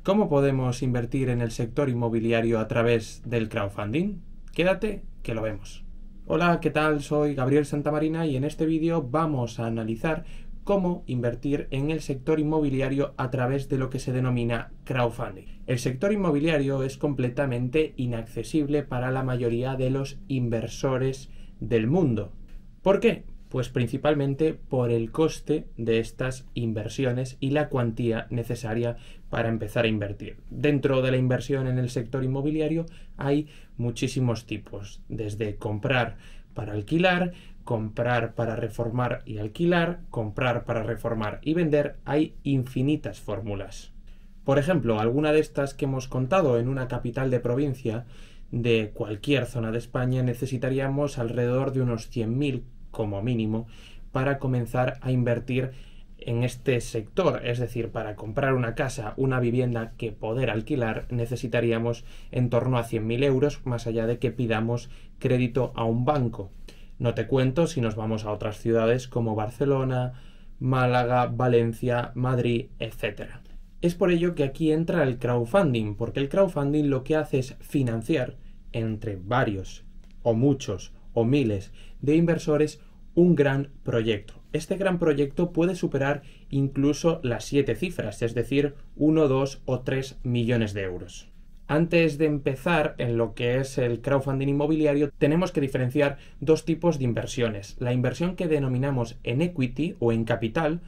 ¿Cómo podemos invertir en el sector inmobiliario a través del crowdfunding? Quédate, que lo vemos. Hola, ¿qué tal? Soy Gabriel Santamarina y en este vídeo vamos a analizar cómo invertir en el sector inmobiliario a través de lo que se denomina crowdfunding. El sector inmobiliario es completamente inaccesible para la mayoría de los inversores del mundo. ¿Por qué? Pues principalmente por el coste de estas inversiones y la cuantía necesaria para empezar a invertir. Dentro de la inversión en el sector inmobiliario hay muchísimos tipos, desde comprar para alquilar, comprar para reformar y alquilar, comprar para reformar y vender, hay infinitas fórmulas. Por ejemplo, alguna de estas que hemos contado en una capital de provincia de cualquier zona de España necesitaríamos alrededor de unos 100.000 como mínimo para comenzar a invertir en este sector, es decir, para comprar una casa, una vivienda que poder alquilar necesitaríamos en torno a 100.000 euros, más allá de que pidamos crédito a un banco. No te cuento si nos vamos a otras ciudades como Barcelona, Málaga, Valencia, Madrid, etc. Es por ello que aquí entra el crowdfunding, porque el crowdfunding lo que hace es financiar entre varios o muchos o miles de inversores un gran proyecto. Este gran proyecto puede superar incluso las 7 cifras, es decir, 1, 2 o 3 millones de euros. Antes de empezar en lo que es el crowdfunding inmobiliario, tenemos que diferenciar dos tipos de inversiones. La inversión que denominamos en equity o en capital,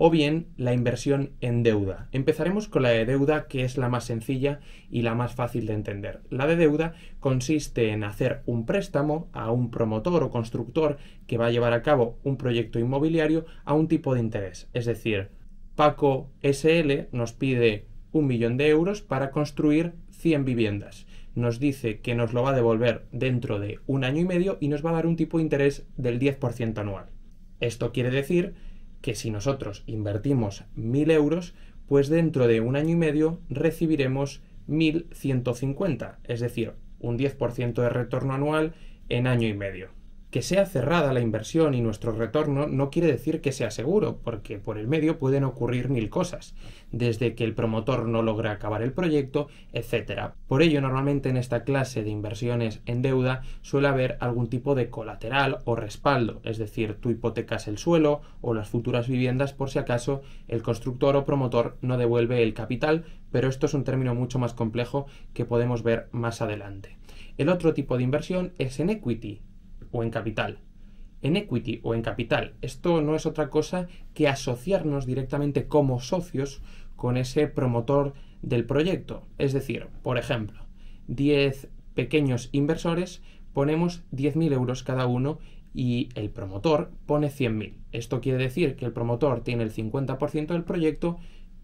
o bien la inversión en deuda. Empezaremos con la de deuda, que es la más sencilla y la más fácil de entender. La de deuda consiste en hacer un préstamo a un promotor o constructor que va a llevar a cabo un proyecto inmobiliario a un tipo de interés. Es decir, Paco SL nos pide 1 millón de euros para construir 100 viviendas. Nos dice que nos lo va a devolver dentro de 1 año y medio y nos va a dar un tipo de interés del 10% anual. Esto quiere decir que si nosotros invertimos 1.000 euros, pues dentro de 1 año y medio recibiremos 1.150, es decir, un 10% de retorno anual en año y medio. Que sea cerrada la inversión y nuestro retorno no quiere decir que sea seguro, porque por el medio pueden ocurrir 1000 cosas, desde que el promotor no logra acabar el proyecto, etc. Por ello, normalmente en esta clase de inversiones en deuda suele haber algún tipo de colateral o respaldo, es decir, tú hipotecas el suelo o las futuras viviendas por si acaso el constructor o promotor no devuelve el capital, pero esto es un término mucho más complejo que podemos ver más adelante. El otro tipo de inversión es en equity o en capital. En equity o en capital, esto no es otra cosa que asociarnos directamente como socios con ese promotor del proyecto. Es decir, por ejemplo, 10 pequeños inversores ponemos 10.000 euros cada uno y el promotor pone 100.000. Esto quiere decir que el promotor tiene el 50% del proyecto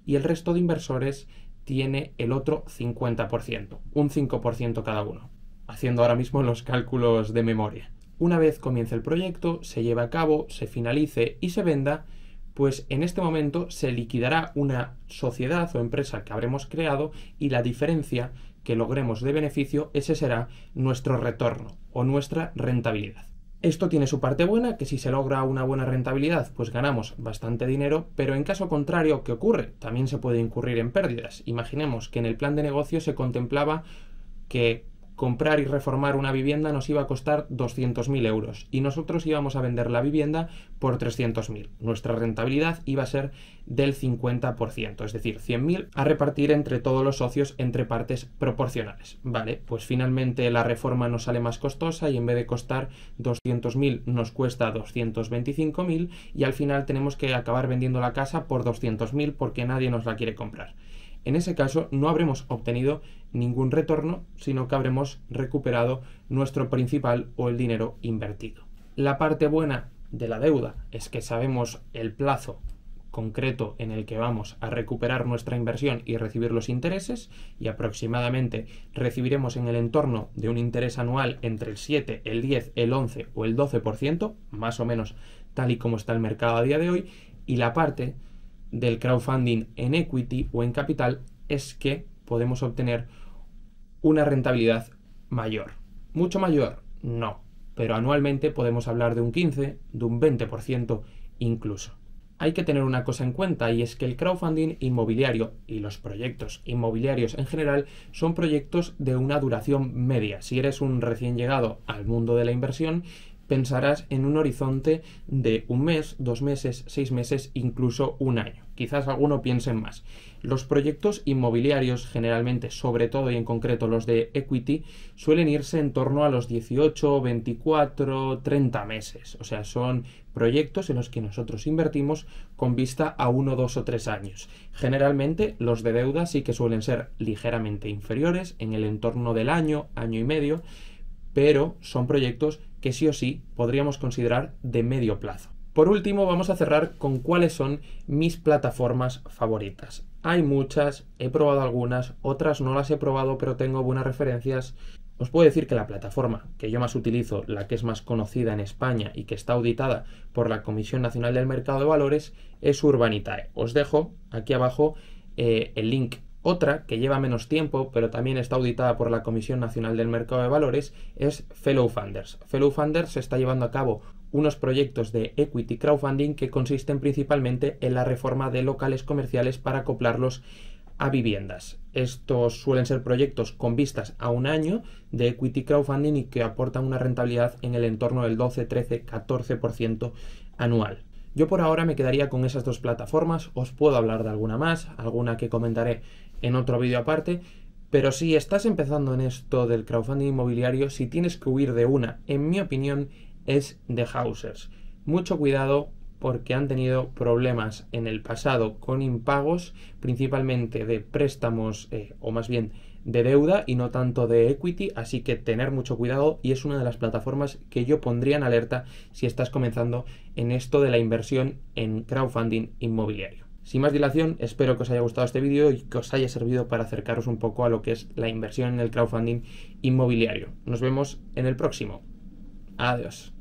y el resto de inversores tiene el otro 50%, un 5% cada uno. Haciendo ahora mismo los cálculos de memoria. Una vez comience el proyecto, se lleve a cabo, se finalice y se venda, pues en este momento se liquidará una sociedad o empresa que habremos creado y la diferencia que logremos de beneficio, ese será nuestro retorno o nuestra rentabilidad. Esto tiene su parte buena, que si se logra una buena rentabilidad, pues ganamos bastante dinero, pero en caso contrario, ¿qué ocurre? También se puede incurrir en pérdidas. Imaginemos que en el plan de negocio se contemplaba que comprar y reformar una vivienda nos iba a costar 200.000 euros y nosotros íbamos a vender la vivienda por 300.000. Nuestra rentabilidad iba a ser del 50%, es decir, 100.000 a repartir entre todos los socios entre partes proporcionales. Vale, pues finalmente la reforma nos sale más costosa y en vez de costar 200.000 nos cuesta 225.000 y al final tenemos que acabar vendiendo la casa por 200.000 porque nadie nos la quiere comprar. En ese caso no habremos obtenido ningún retorno, sino que habremos recuperado nuestro principal o el dinero invertido. La parte buena de la deuda es que sabemos el plazo concreto en el que vamos a recuperar nuestra inversión y recibir los intereses, y aproximadamente recibiremos en el entorno de un interés anual entre el 7, el 10, el 11 o el 12%, más o menos tal y como está el mercado a día de hoy, y la parte del crowdfunding en equity o en capital es que podemos obtener una rentabilidad mayor. ¿Mucho mayor? No, pero anualmente podemos hablar de un 15, de un 20% incluso. hay que tener una cosa en cuenta, y es que el crowdfunding inmobiliario y los proyectos inmobiliarios en general son proyectos de una duración media. Si eres un recién llegado al mundo de la inversión, pensarás en un horizonte de 1 mes, 2 meses, 6 meses, incluso 1 año. Quizás alguno piense en más. Los proyectos inmobiliarios, generalmente, sobre todo y en concreto los de equity, suelen irse en torno a los 18, 24, 30 meses. O sea, son proyectos en los que nosotros invertimos con vista a 1, 2 o 3 años. Generalmente los de deuda sí que suelen ser ligeramente inferiores, en el entorno del año, año y medio, pero son proyectos que sí o sí podríamos considerar de medio plazo. Por último, vamos a cerrar con cuáles son mis plataformas favoritas. Hay muchas, he probado algunas, otras no las he probado, pero tengo buenas referencias. Os puedo decir que la plataforma que yo más utilizo, la que es más conocida en España y que está auditada por la Comisión Nacional del Mercado de Valores, es Urbanitae. Os dejo aquí abajo el link. Otra, que lleva menos tiempo, pero también está auditada por la Comisión Nacional del Mercado de Valores, es Fellow Funders. Fellow Funders se está llevando a cabo unos proyectos de equity crowdfunding que consisten principalmente en la reforma de locales comerciales para acoplarlos a viviendas. Estos suelen ser proyectos con vistas a 1 año de equity crowdfunding y que aportan una rentabilidad en el entorno del 12, 13, 14% anual. Yo por ahora me quedaría con esas 2 plataformas. Os puedo hablar de alguna más, alguna que comentaré en otro vídeo aparte, pero si estás empezando en esto del crowdfunding inmobiliario, si tienes que huir de una, en mi opinión, es The Housers. Mucho cuidado, porque han tenido problemas en el pasado con impagos, principalmente de préstamos o más bien de deuda y no tanto de equity, así que tener mucho cuidado, y es una de las plataformas que yo pondría en alerta si estás comenzando en esto de la inversión en crowdfunding inmobiliario. Sin más dilación, espero que os haya gustado este vídeo y que os haya servido para acercaros un poco a lo que es la inversión en el crowdfunding inmobiliario. Nos vemos en el próximo. Adiós.